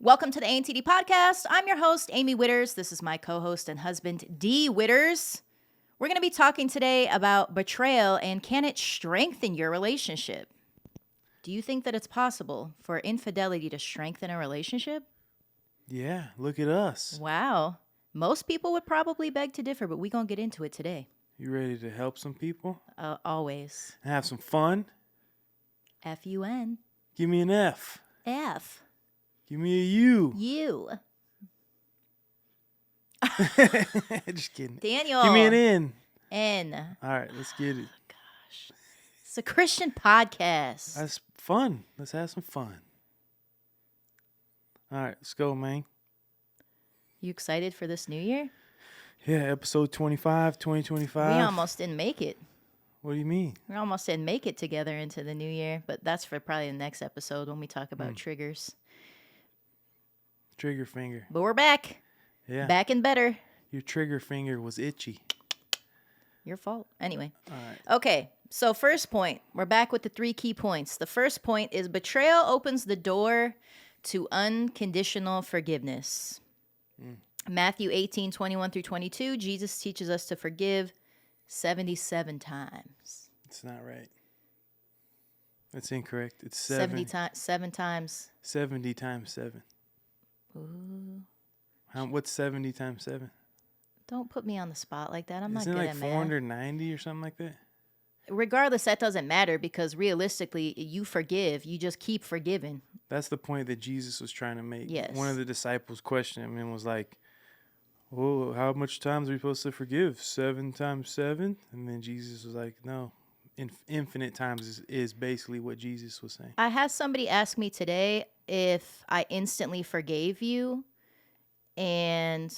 Welcome to the A&TD podcast. I'm your host, Amy Widders. This is my co-host and husband, D. Widders. We're going to be talking today about betrayal and can it strengthen your relationship? Do you think that it's possible for infidelity to strengthen a relationship? Yeah, look at us. Wow. Most people would probably beg to differ, but we're going to get into it today. You ready to help some people? Always. And have some fun? F-U-N. Give me an F. F. Give me a U. You. Just kidding. Daniel. Give me an N. N. All right, let's get it. Gosh. It's a Christian podcast. That's fun. Let's have some fun. All right, let's go, man. You excited for this new year? Yeah, episode 25, 2025. We almost didn't make it. What do you mean? We almost didn't make it together into the new year, but that's for probably the next episode when we talk about triggers. Trigger finger. But we're back. Yeah. Back and better. Your trigger finger was itchy. Your fault. Anyway. All right. Okay. So first point, we're back with the 3 key points. The first point is betrayal opens the door to unconditional forgiveness. Matthew 18:21-22, Jesus teaches us to forgive 77 times. It's not right. That's incorrect. It's 7 times. 70 times 7. Ooh. What's 70 times 7? Don't put me on the spot like that. I'm Isn't not it good like at math. 490 or something like that? Regardless, that doesn't matter because realistically, you forgive. You just keep forgiving. That's the point that Jesus was trying to make. Yes. One of the disciples questioned him and was like, "Oh, how much times are we supposed to forgive? 7 times 7?" And then Jesus was like, "No, infinite times is basically what Jesus was saying." I had somebody ask me today if I instantly forgave you and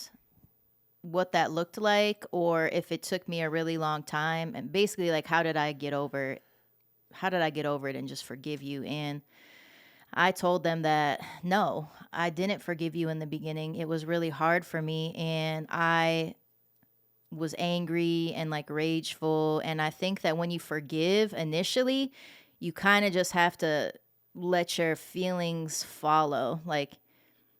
what that looked like, or if it took me a really long time, and basically like how did I get over it and just forgive you. And I told them that no, I didn't forgive you in the beginning. It was really hard for me and I was angry and like rageful. And I think that when you forgive initially, you kind of just have to let your feelings follow. Like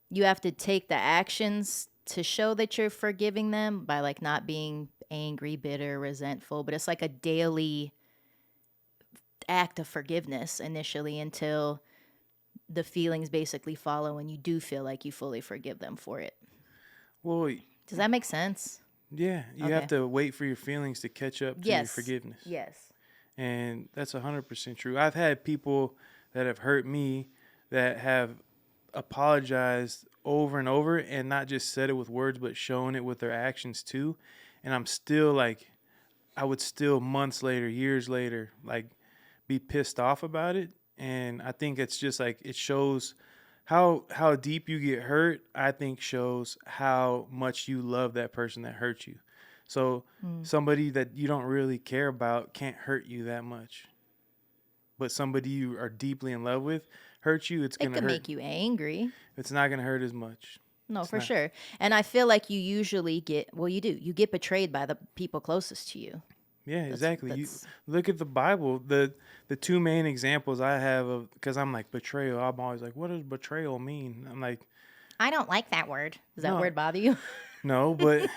you have to take the actions to show that you're forgiving them by like not being angry, bitter, resentful, but it's like a daily act of forgiveness initially until the feelings basically follow and you do feel like you fully forgive them for it. Well, Does that make sense? yeah, you have to wait for your feelings to catch up to your forgiveness. Yes. And that's 100% true. I've had people that have hurt me that have apologized over and over and not just said it with words, but shown it with their actions too. And I'm still like, I would still months later, years later, like be pissed off about it. And I think it's just like, it shows how deep you get hurt, I think shows how much you love that person that hurt you. So somebody that you don't really care about can't hurt you that much. But somebody you are deeply in love with hurt you, it's going to hurt. It can make you angry. It's not going to hurt as much. No, for sure. And I feel like you usually you get betrayed by the people closest to you. Yeah, exactly. You look at the Bible, the 2 main examples I have of, because I'm like betrayal, I'm always like, what does betrayal mean? I'm like, I don't like that word. Does that word bother you? No, but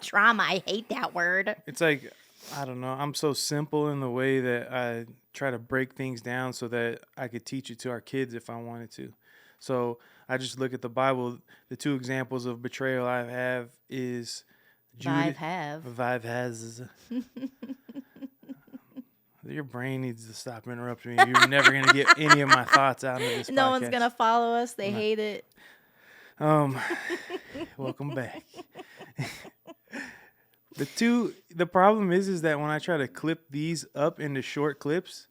Trauma, I hate that word. It's like, I don't know. I'm so simple in the way that I try to break things down so that I could teach it to our kids if I wanted to. So I just look at the Bible. The 2 examples of betrayal I have is Judas. Vive has. Your brain needs to stop interrupting me. You're never going to get any of my thoughts out of this podcast. No one's going to follow us. They hate it. Welcome back. The problem is that when I try to clip these up into short clips,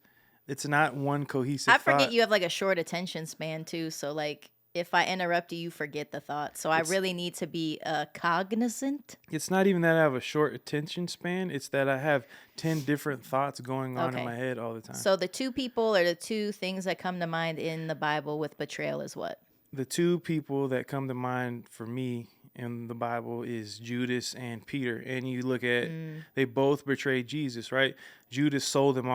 it's not one cohesive I forget thought. you have like a short attention span too. So like if I interrupt you forget the thought. So I really need to be cognizant. It's not even that I have a short attention span. It's that I have 10 different thoughts going on in my head all the time. So the 2 people or the 2 things that come to mind in the Bible with betrayal is what? The 2 people that come to mind for me in the Bible is Judas and Peter. And you look at, they both betrayed Jesus, right? Judas sold him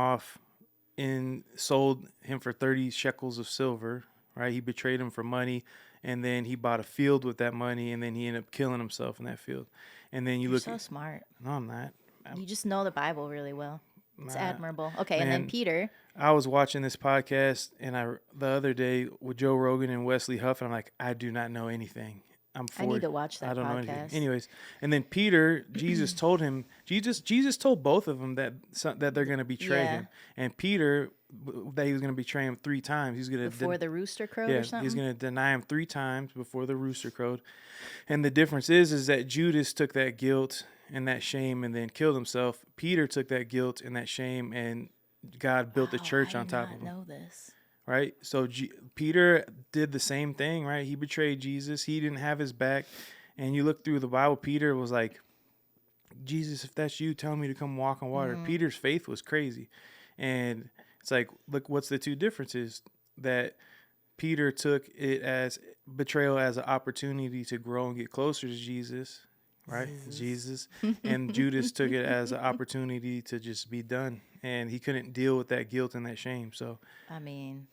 for 30 shekels of silver, right? He betrayed him for money and then he bought a field with that money, and then he ended up killing himself in that field. And then you You're look so at, smart. no, I'm not. You just know the Bible really well. It's Nah, admirable. Okay, and then man. Peter. I was watching this podcast, and the other day with Joe Rogan and Wesley Huff, and I'm like, I do not know anything. I'm I need 40. to watch I that don't know anything. podcast. Anyways, and then Peter, Jesus told him, Jesus told both of them that they're going to betray Yeah. him, and Peter that he was going to betray him 3 times. He's going to Before the rooster crowed or yeah, he's something. going to deny him 3 times before the rooster crowed. And the difference is that Judas took that guilt and that shame and then killed himself. Peter took that guilt and that shame, and God built a Wow, church I on did top not of him. know this. Right? So Peter did the same thing, right? He betrayed Jesus. He didn't have his back. And you look through the Bible, Peter was like, Jesus, if that's you, tell me to come walk on water. Mm-hmm. Peter's faith was crazy. And it's like, look, what's the two differences? That Peter took it as betrayal as an opportunity to grow and get closer to Jesus, right? Jesus. And Judas took it as an opportunity to just be done. And he couldn't deal with that guilt and that shame. So, I mean,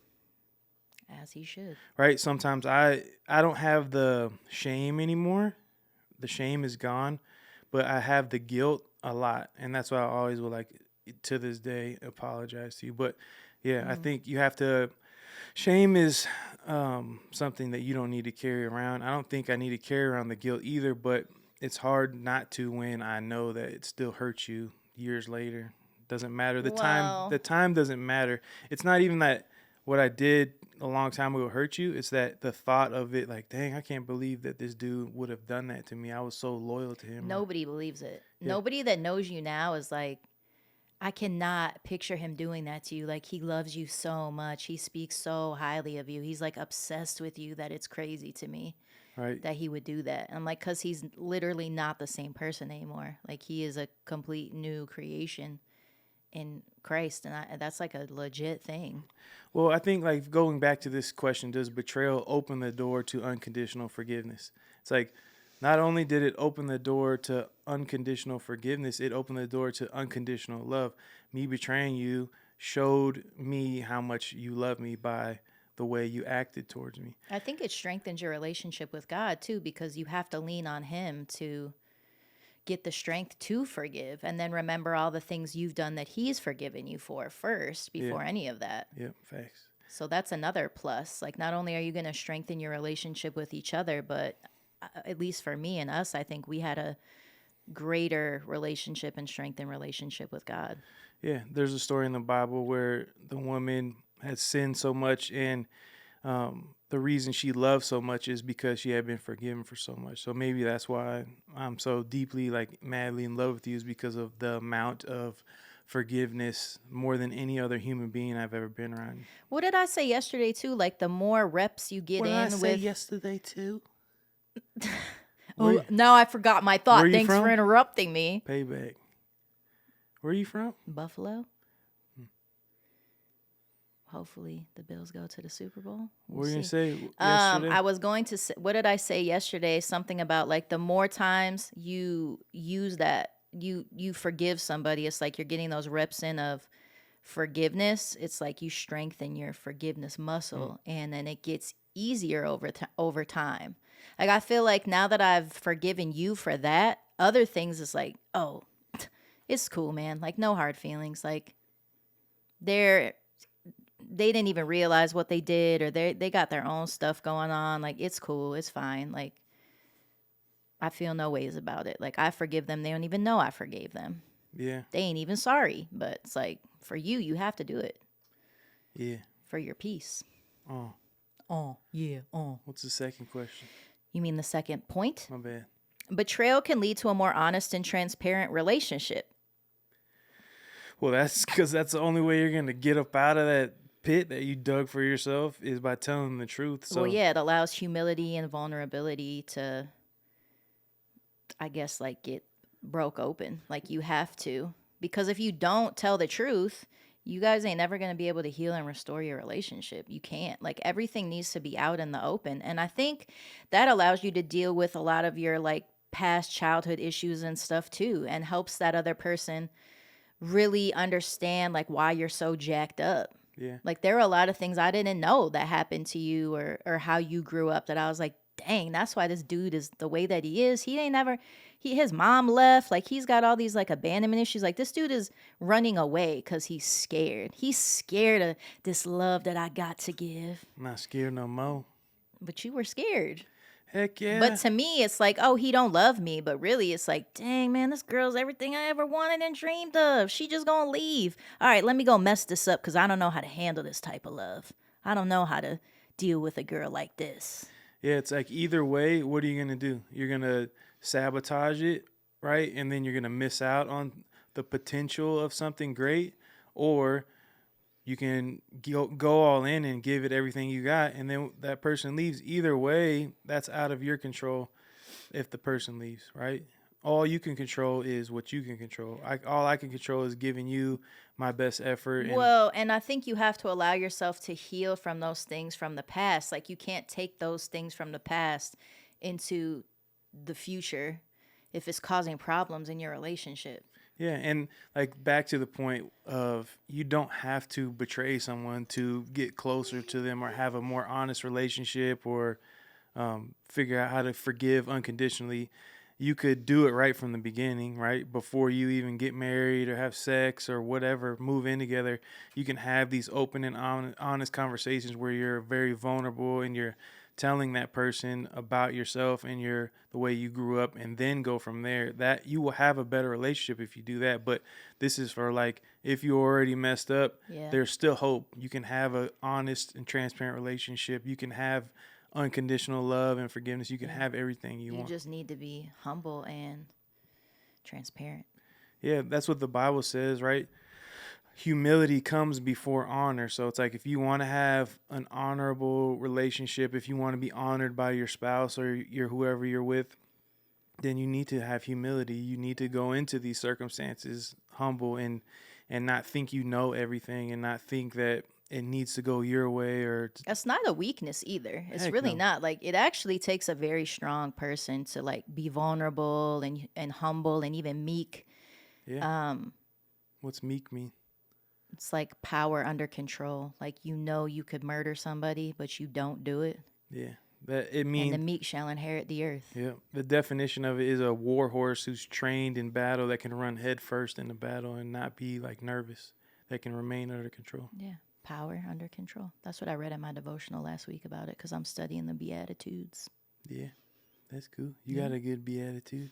as he should. right, sometimes I don't have the shame anymore. The shame is gone, but I have the guilt a lot. And that's why I always will, like, to this day, apologize to you. But yeah, I think you have to. Shame is something that you don't need to carry around. I don't think I need to carry around the guilt either, but it's hard not to when I know that it still hurts you years later. Doesn't matter. Well, The time doesn't matter. It's not even that what I did a long time ago hurt you. It's that the thought of it, like, dang, I can't believe that this dude would have done that to me. I was so loyal to him. nobody believes it. Yeah. Nobody that knows you now is like, I cannot picture him doing that to you. Like, he loves you so much. He speaks so highly of you. He's like obsessed with you that it's crazy to me Right. that he would do that. I'm like, because he's literally not the same person anymore. Like, he is a complete new creation in Christ. And that's like a legit thing. Well, I think, like, going back to this question, does betrayal open the door to unconditional forgiveness? It's like, not only did it open the door to unconditional forgiveness, it opened the door to unconditional love. Me betraying you showed me how much you love me by the way you acted towards me. I think it strengthens your relationship with God too, because you have to lean on him to get the strength to forgive and then remember all the things you've done that he's forgiven you for first before any of that. Yep, facts. So that's another plus. Like, not only are you going to strengthen your relationship with each other, but at least for me and us, I think we had a greater relationship and strengthened relationship with God. Yeah, there's a story in the Bible where the woman had sinned so much, and the reason she loved so much is because she had been forgiven for so much. So maybe that's why I'm so deeply, like, madly in love with you, is because of the amount of forgiveness more than any other human being I've ever been around. What did I say yesterday too? Like, the more reps you get with yesterday too? Oh, now I forgot my thought. Where you Thanks from? for interrupting me. Payback. Where are you from? Buffalo. Hopefully the Bills go to the Super Bowl. What were you going to see. say yesterday? I was going to say, what did I say yesterday? Something about, like, the more times you use that, you forgive somebody, it's like you're getting those reps in of forgiveness. It's like you strengthen your forgiveness muscle, and then it gets easier over time. Like, I feel like now that I've forgiven you for that, other things is like, oh, it's cool, man. Like, no hard feelings. Like, they didn't even realize what they did, or they got their own stuff going on. Like, it's cool. It's fine. Like, I feel no ways about it. Like, I forgive them. They don't even know I forgave them. Yeah. They ain't even sorry. But it's like, for you have to do it. Yeah. For your peace. Oh. Oh, yeah. Oh. What's the second question? You mean the second point? My bad. Betrayal can lead to a more honest and transparent relationship. Well, that's because that's the only way you're going to get up out of that pit that you dug for yourself, is by telling the truth. So, Well, yeah, it allows humility and vulnerability to, I guess, like, get broke open. Like, you have to. Because if you don't tell the truth, you guys ain't never going to be able to heal and restore your relationship. You can't. Like, everything needs to be out in the open. And I think that allows you to deal with a lot of your, like, past childhood issues and stuff too, and helps that other person really understand, like, why you're so jacked up. Yeah. Like there were a lot of things I didn't know that happened to you or how you grew up that I was like, dang, that's why this dude is the way that he is. He ain't never his mom left. Like he's got all these like abandonment issues. Like this dude is running away because he's scared. He's scared of this love that I got to give. I'm not scared no more. But you were scared. Heck But yeah. to me, it's like, oh, he don't love me. But really, it's like, dang, man, this girl's everything I ever wanted and dreamed of. She just gonna leave. All right, let me go mess this up because I don't know how to handle this type of love. I don't know how to deal with a girl like this. Yeah, it's like either way, what are you gonna do? You're gonna sabotage it, right? And then you're gonna miss out on the potential of something great, or you can go all in and give it everything you got, and then that person leaves. Either way, that's out of your control if the person leaves, right? All you can control is what you can control. All I can control is giving you my best effort. And Well, and I think you have to allow yourself to heal from those things from the past. Like you can't take those things from the past into the future if it's causing problems in your relationship. yeah, and like back to the point of you don't have to betray someone to get closer to them or have a more honest relationship or figure out how to forgive unconditionally. You could do it right from the beginning, right? Before you even get married or have sex or whatever, move in together. You can have these open and honest conversations where you're very vulnerable and you're telling that person about yourself and the way you grew up, and then go from there. That you will have a better relationship if you do that. But this is for like if you already messed up, Yeah. there's still hope. You can have an honest and transparent relationship. You can have unconditional love and forgiveness. You can Yeah. have everything you You want. just need to be humble and transparent. Yeah, that's what the Bible says, right? Humility comes before honor. So it's like if you want to have an honorable relationship, if you want to be honored by your spouse or your whoever you're with, then you need to have humility. You need to go into these circumstances humble and not think you know everything and not think that it needs to go your way or That's not a weakness either. It's heck really no. not. Like it actually takes a very strong person to like be vulnerable and humble and even meek. Yeah. Um What's meek mean? it's like power under control. Like you know you could murder somebody, but you don't do it. Yeah. That it And the means meek shall inherit the earth. yeah. The definition of it is a war horse who's trained in battle that can run head first in the battle and not be like nervous. That can remain under control. Yeah. Power under control. That's what I read in my devotional last week about it because I'm studying the Beatitudes. Yeah. That's cool. You Yeah. got a good beatitude.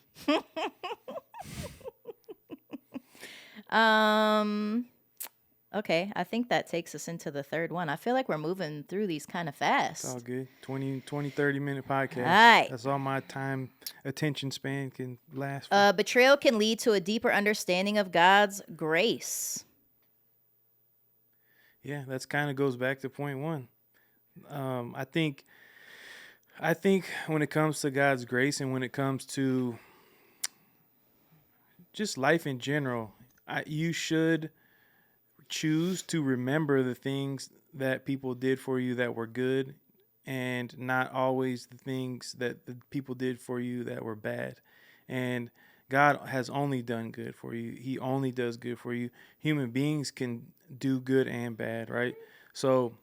Okay, I think that takes us into the third one. I feel like we're moving through these kind of It's all fast. good. 30-minute podcast. All right. That's all my time attention span can last for. Betrayal can lead to a deeper understanding of God's grace. Yeah, that's kind of goes back to point one. I think when it comes to God's grace and when it comes to just life in general, you should choose to remember the things that people did for you that were good and not always the things that the people did for you that were bad. And God has only done good for you. He only does good for you. Human beings can do good and bad, right? So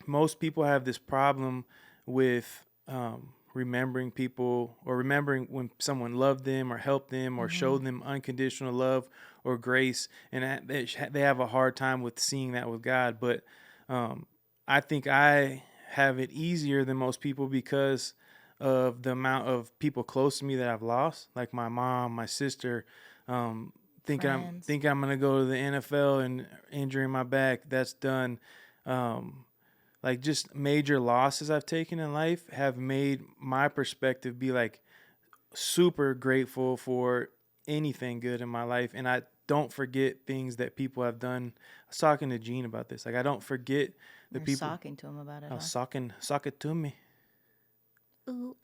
most people have this problem with remembering people or remembering when someone loved them or helped them or Mm-hmm. showed them unconditional love or grace, and they have a hard time with seeing that with God. But I think I have it easier than most people because of the amount of people close to me that I've lost, like my mom, my sister. Friends. Think I'm gonna go to the NFL and injuring my back. That's done. Like just major losses I've taken in life have made my perspective be like super grateful for anything good in my life, and I don't forget things that people have done. I was talking to Gene about this. Like I don't forget the You're people. talking to him about it, I huh? was sock it to me. Ooh,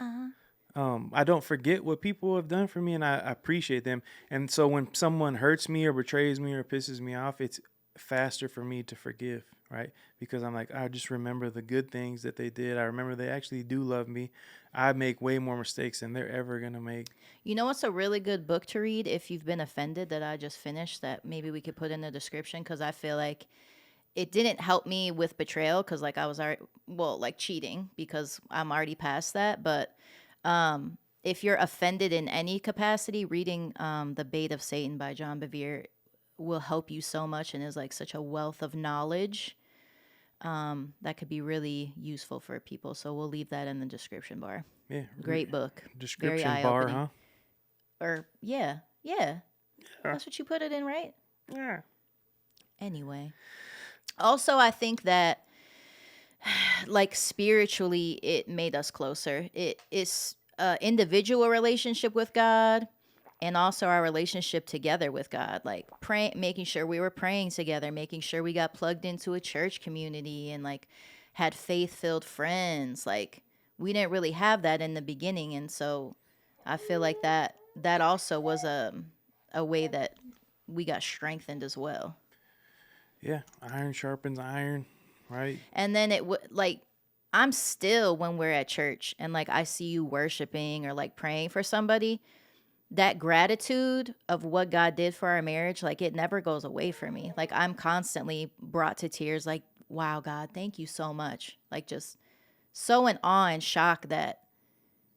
I don't forget what people have done for me, and I appreciate them. And so when someone hurts me or betrays me or pisses me off, it's faster for me to forgive, right? Because I'm like, I just remember the good things that they did. I remember they actually do love me. I make way more mistakes than they're ever gonna make. You know what's a really good book to read if you've been offended that I just finished that maybe we could put in the description because I feel like it didn't help me with betrayal because like I was already like cheating because I'm already past that. But if you're offended in any capacity, reading The Bait of Satan by John Bevere will help you so much and is like such a wealth of knowledge that could be really useful for people. So we'll leave that in the description bar. Yeah. Great book. Very Description eye bar, opening. huh? Or yeah. That's what you put it in, right? Yeah. Anyway. Also, I think that like spiritually it made us closer. It is individual relationship with God and also our relationship together with God, like praying, making sure we were praying together, making sure we got plugged into a church community and like had faith-filled friends. Like we didn't really have that in the beginning, and so I feel like that also was a way that we got strengthened as well. Yeah. Iron sharpens iron, right? And then it would like I'm still when we're at church and like I see you worshiping or like praying for somebody, that gratitude of what God did for our marriage, like it never goes away from me. Like I'm constantly brought to tears, like, wow, God, thank you so much. Like just so in awe and shock that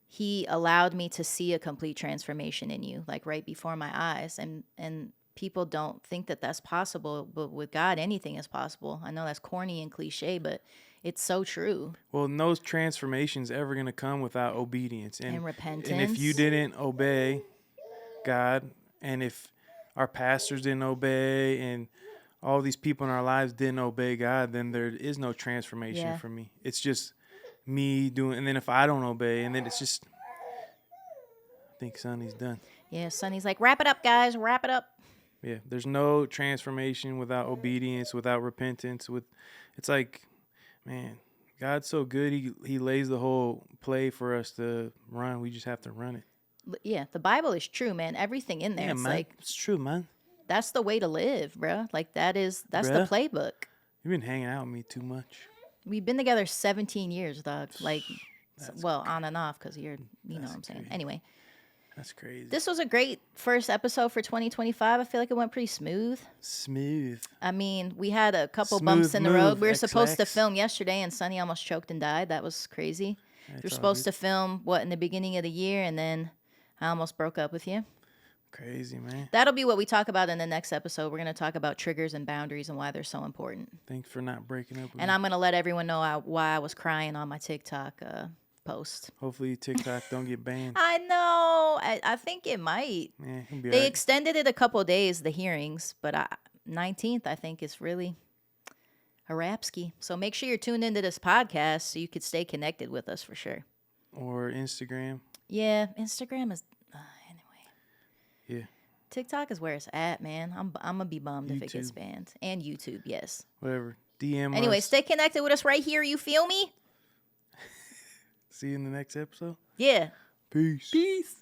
he allowed me to see a complete transformation in you, like right before my eyes. And people don't think that that's possible, but with God, anything is possible. I know that's corny and cliche, but it's so true. Well, no transformation's ever going to come without obedience. And And if you repentance. didn't obey God, and if our pastors didn't obey, and all these people in our lives didn't obey God, then there is no transformation Yeah. for me. It's just me doing, and then if I don't obey, and then it's just, I think Sonny's done. Yeah, Sonny's like, wrap it up, guys, wrap it up. Yeah, there's no transformation without obedience, without repentance. It's like, man, God's so good. He lays the whole play for us to run. We just have to run it. Yeah, the Bible is true, man. Everything in there. Yeah, It's man, like it's true, man. that's the way to live, bro. Like that's the Bruh. playbook. You've been hanging out with me too much. We've been together 17 years, dog. Like, That's well, on and off because you know That's what I'm saying. crazy. Anyway, That's crazy. this was a great first episode for 2025. I feel like it went pretty smooth. Smooth. I mean, we had a couple Smooth bumps in the move, road. We were supposed to XX. film yesterday, and Sonny almost choked and died. That was crazy. We were It's all supposed good. to film in the beginning of the year, and then I almost broke up with you. Crazy, man. That'll be what we talk about in the next episode. We're going to talk about triggers and boundaries and why they're so important. Thanks for not breaking up with And me. I'm going to let everyone know why I was crying on my TikTok post. Hopefully TikTok don't get banned. I know. I think it might. Yeah, it'll be They alright. extended it a couple days, the hearings, but 19th, I think, is really a rapski. So make sure you're tuned into this podcast so you could stay connected with us for sure. Or Instagram. Yeah, Instagram is anyway. Yeah. TikTok is where it's at, man. I'm gonna be bummed if it gets YouTube. banned. And YouTube, yes. Whatever. DM Anyway, us. stay connected with us right here. You feel me? See you in the next episode. Yeah. Peace. Peace.